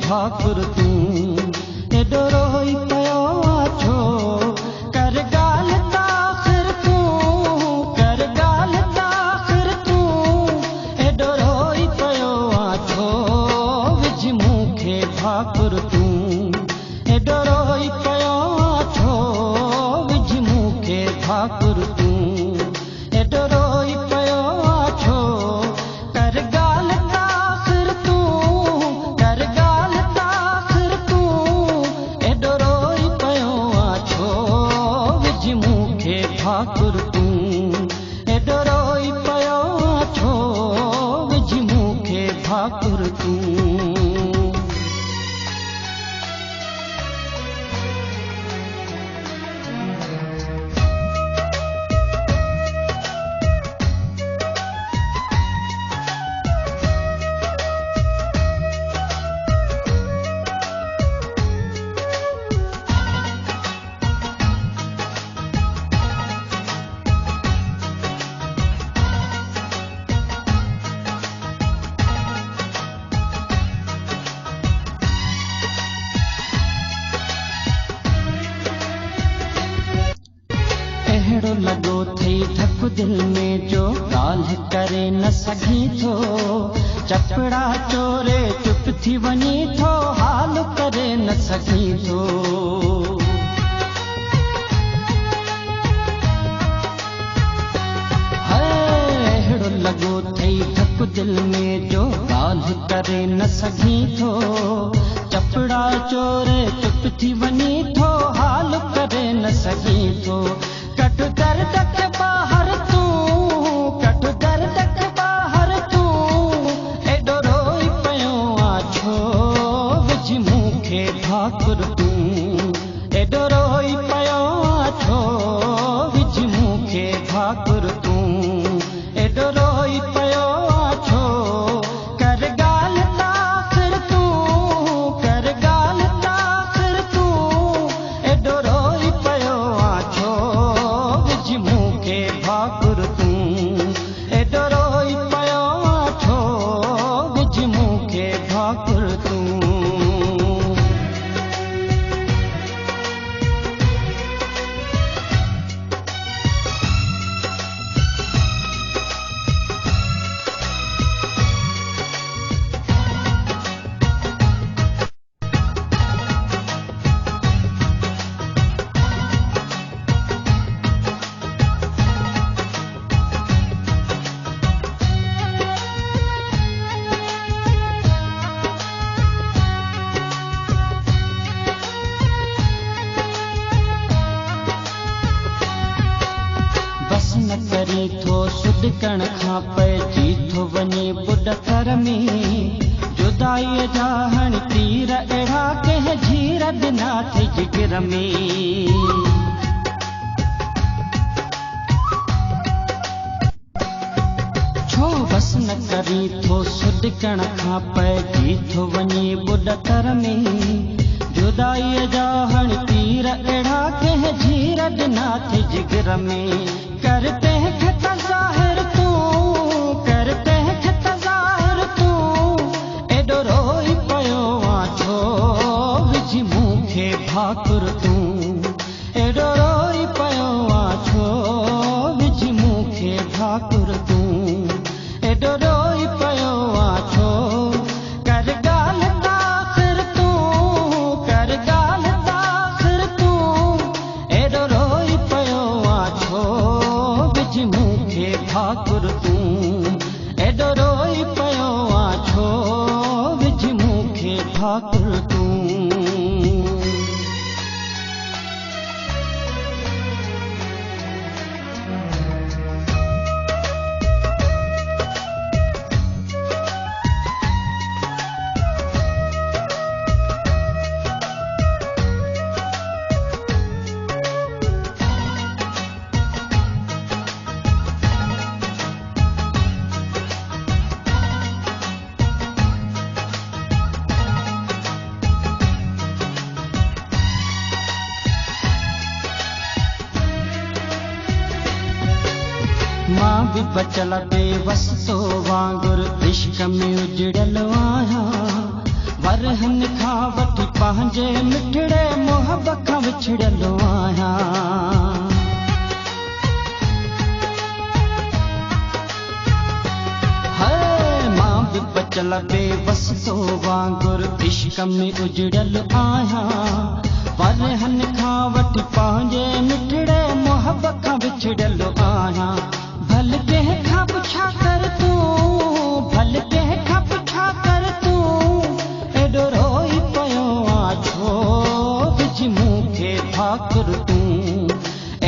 भाकुर तूं एडो रोई पयो आछो कर गाल ताखिर तूं कर गाल ताखिर तूं एडो रोई पयो आछो विझ मूंखे भाकुर तूं एडो रोई पयो आछो विझ मूंखे भाकुर तूं एडो रोई पयो आछो कर गाल ताखिर तूं कर गाल ताखिर तूं एडो रोई पयो आछो विझ मूंखे भाकुर तूं एडो रोई पयो आछो विझ मूंखे भाकुर तूं। अहिड़ो लॻो थई धक दिल में जो ॻाल्हि करे न सघी थो चपड़ा चोरे चुप थी वञे थो हाल करे न सघी थो अहिड़ो लॻो थई धक दिल में जो ॻाल्हि करे न सघी थो चपड़ा चोरे चुप थी वञे थो हाल करे न सघी थो कट दर्द के बाहर तूं कट दर्द के बाहर तूं एडो रोई पयो आछो विझ मूंखे भाकुर तूं एडो रोई पयो आछो विझ मूंखे भाकुर तूं एडो रोई पयो आछो कर गाल ताखिर तूं कर गाल ताखिर तूं एडो रोई पयो आछो मूंखे भाकुर तूं एडो रोई पयो आछो विझ मूंखे भाकुर तूं। करी थो सुॾकण खां पइजी थो वञे बुॾकर में जुदाईअ जा हण तीर अहिड़ा कंहिं झीर ॾिना थी जिगर में छो बस न करी थो सुॾकण खां पइजी थो वञे बुॾकर में जुदाईअ जा हण तीर अहिड़ा कंहिं झीर ॾिना थी जिगर में करते हैं खता ज़ाहिर तूं करते हैं खता ज़ाहिर तूं एडो रोई पयो आछो विझ मूंखे भाकुर तूं एडो रोई पयो आछो विझ मूंखे भाकुर तूं एडो रोई पयो आछो कर गाल ताखिर तूं कर गाल ताखिर तूं एडो रोई पयो आछो विझ मूंखे भाकुर तूं एडो रोई पयो आछो विझ मूंखे भाकुर तूं। मां भी बचल बेवस तो वांगुर इश्क में उजड़ल आहियां वरहन खां वठी पंहिंजे मिठड़े मोहबत खां विछड़ियलु आहियां। मां बि बचल बेवस तो वांगुर इश्क में उजड़ियलु आहियां। वरहन खां वठी पंहिंजे मिठड़े मोहबत खां विछड़ियलु आहियां। भल कंहिंखां पुछा कर तूं, भल कंहिंखां पुछा कर तूं, एॾो रोई पियो आ छो विझ मूंखे भाकुर तूं।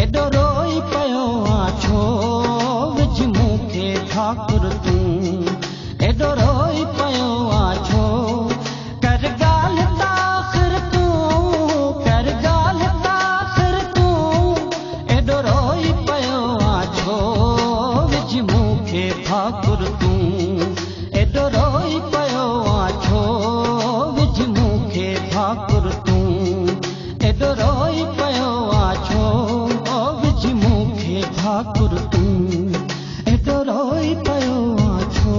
एॾो रोई पियो आ छो विझ मूंखे भाकुर तूं। एॾो रोई पियो आ छो कर ॻाल्हि ताख़िर तूं, कर ॻाल्हि ताख़िर तूं। एॾो रोई पियो आ छो विझ मूंखे भाकुर तूं। एॾो रोई पियो आ छो विझ मूंखे भाकुर तूं। एॾो रोई पियो आ छो विझ मूंखे भाकुर तूं। एॾो रोई पियो आ छो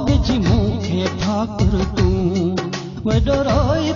विझ मूंखे भाकुर तूं। एॾो रोई